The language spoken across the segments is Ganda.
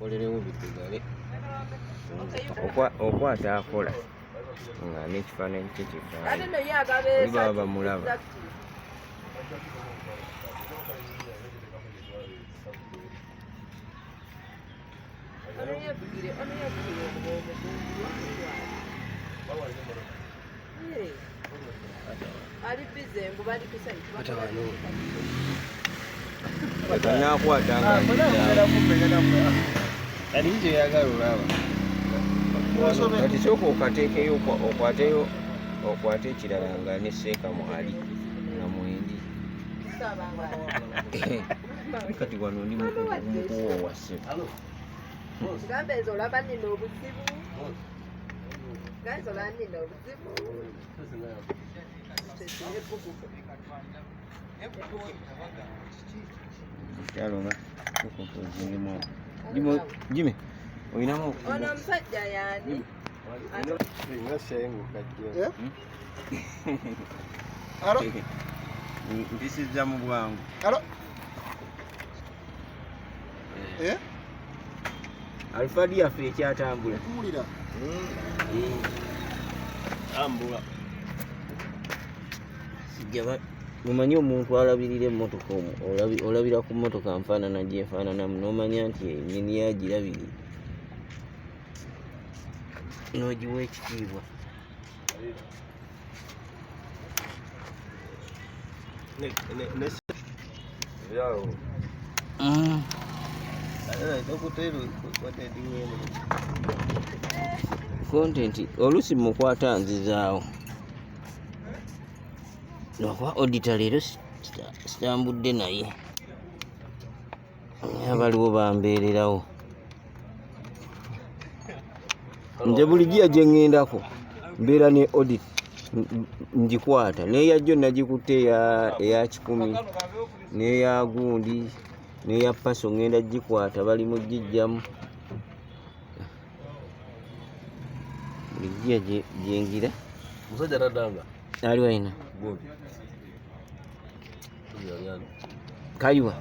akolerewo bitegale okwata akola nga n'ekifaananyi kye kifaananyi oli baba bamulaba. Nakwata nga kati sooka okateekeyo okwate ekirala nga neseeka mwali nga mwendi kati wano ndi mukuwoowase kyalonga Jimmy oyinamu ono omusajja yani mpisiza mu bwangu alifadi yaffe ekyatambula tambula sijja mumanyi omuntu alabirira emmotoka olabira ku mmotoka nfaanana gyefaananamu n'omanya nti ennyini yagirabirira n'ogiwa ekitiibwa. Kontenti oluusi mukwata nzizaawo nokwa odita leero sitambudde naye abaliwo bambeererawo nze buli giya gye ŋŋendako mbeera ne audit ngikwata n'eyajjo nagikutte eya 10 n'eya gundi n'eya paso ŋŋenda gikwata bali mu gijjamu buli giya gyengira musajja nadanga ali waina kayiwa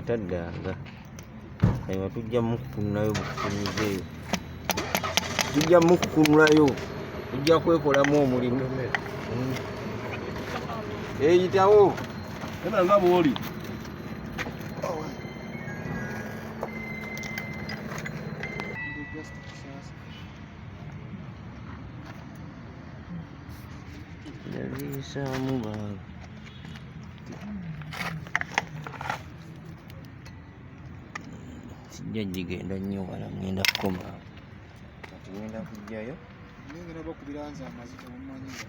taddanga kayiwa tujja mukukunulayo bukukunyizeeyo tujja mukukunulayo tujja kwekolamu omulimu eyitawo era nga bwoli yaliisaamu baawe sijja gigenda nnyo wala ŋŋenda kukoma kati ŋŋenda kujjayo nengera bakubiranza amazito mumanyira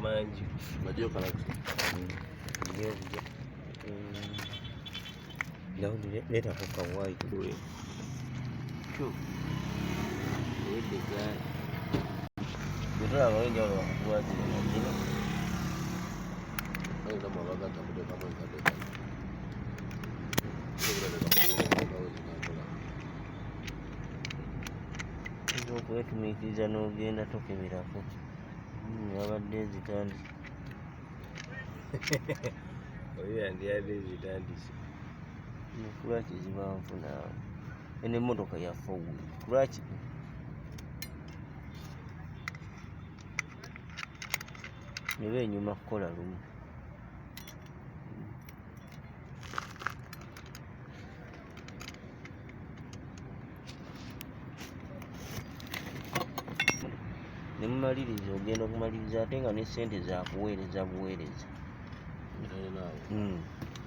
mangi bajo kalaki Daudi leta kuka white kule tu wede gani ndio wengi wao wakuaje na jina ayo kama wagata bude kama ngade ndio kwetumikiza n'ogenda tokeberako yabadde ezitandise oyo yandiyadde ezitandise kulaki zibanfuna ene emmotoka yaffe owuli kulaki neba enyuma kukola lumu nemumaliriza ogenda okumaliriza ate nga ne sente zakuweereza buweereza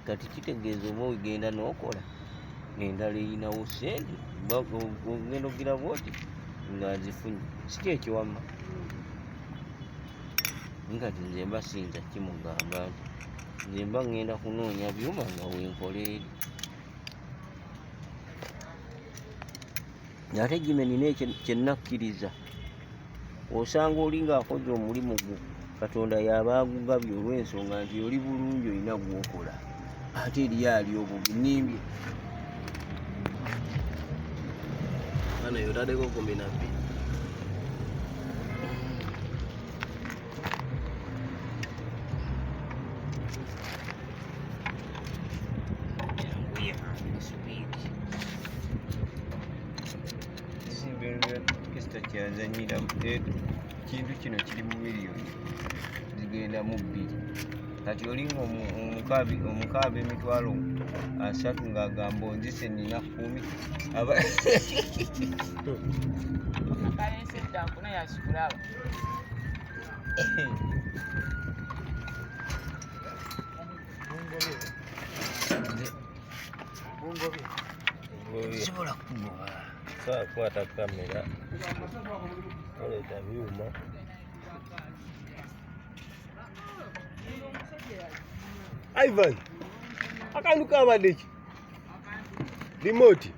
kati kitegeeza oba ogenda n'okola endala eyinawo sente ogenda ogira bwoti nga nzifunye kiki ekiwama nkati nze mba sinza kimugamba nti nze mba ŋŋenda kunoonya byuma nga wenkola eri ate gime nina kyenakkiriza osanga oli ng'akoze omulimu gwo Katonda yaba agugabye olw'ensonga nti oli bulungi olina gwokola ate eriyo ali obubi nimbye ana yotadeko 12 Kesita kyazanyira ekintu kino kiri mu miliyoni zigenda mu 2 kati olinga omukaabi emitwalo 3 ng'agamba onzise nina 10 aba sobola kugoba kwata kamera oleeta byuma Ivan akantu kabadde ki remote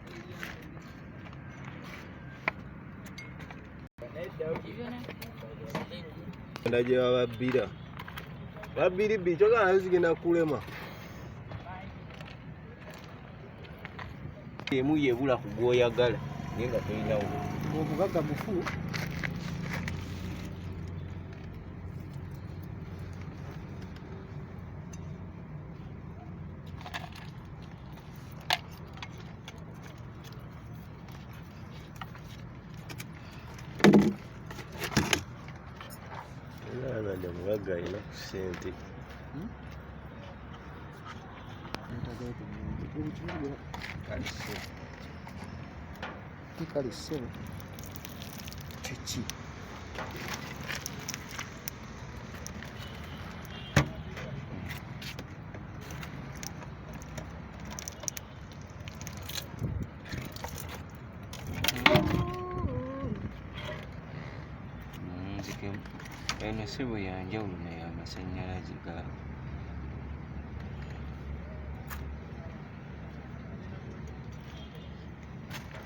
ndaje babbira babbiri kyokana zigenda kulema emu yebula ku gwoyagala naye nga tolinawo Obugagga bufu. nade mugagga alina ku ssente Kale ssebo kiki eno ssebo yanjawulo naye amasannyalaze ga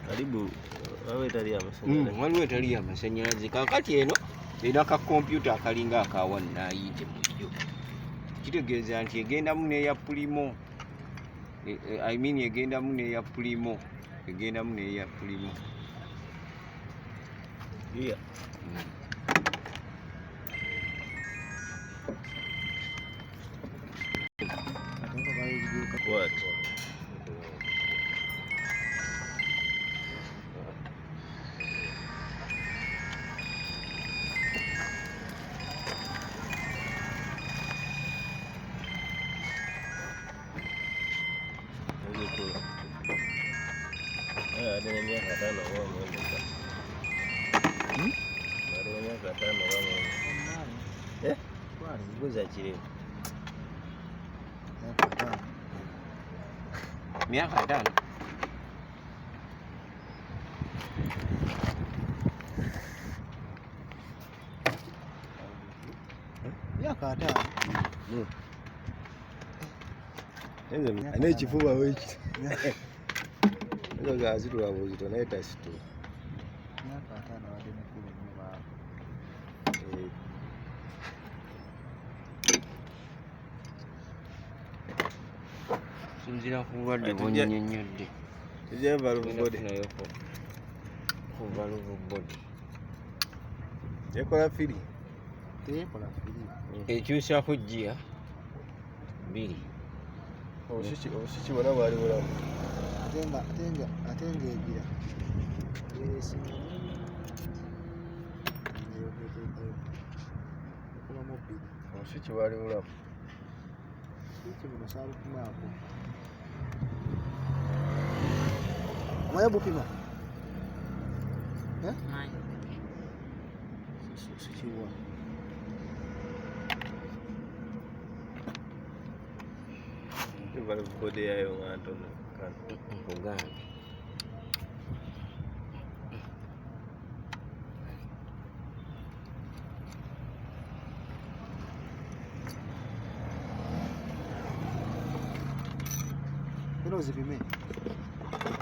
karibu waliwo etali amasannyalaze kakati eno erina akakompyuta akalinga akawa nayite mujjo kitegeeza nti egendamu n'eya pulimo egendamu n'eya pulimo yeah. What? Ada miaka 5 wao mmoja. Ada miaka 5 wao mmoja. Kwani ngoza chile. Miaka 5 miaka 5 ane ekifuba weki ezo gazitula buzito naye tasitula miaka 5 wadde mukulu nnyo baba sinzira ku bulwadde bwonnyinyonnyodde tujja valve body ekola firi teyekola firi ekyusaako gia 2 obusiki bwona bwali bulamu ate nga egira ekolamu 2 obusiki bwali bulamu kiki buno saabupimaako omaye bupima sikiwa valve body yayo nga ntono kugambe eno zipime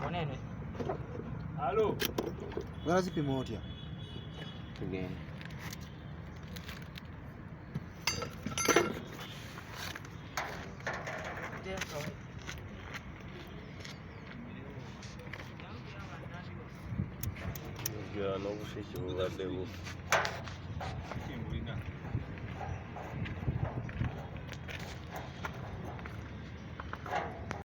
onene alo ngala zipima otya tugende n'obusiki bubaddewo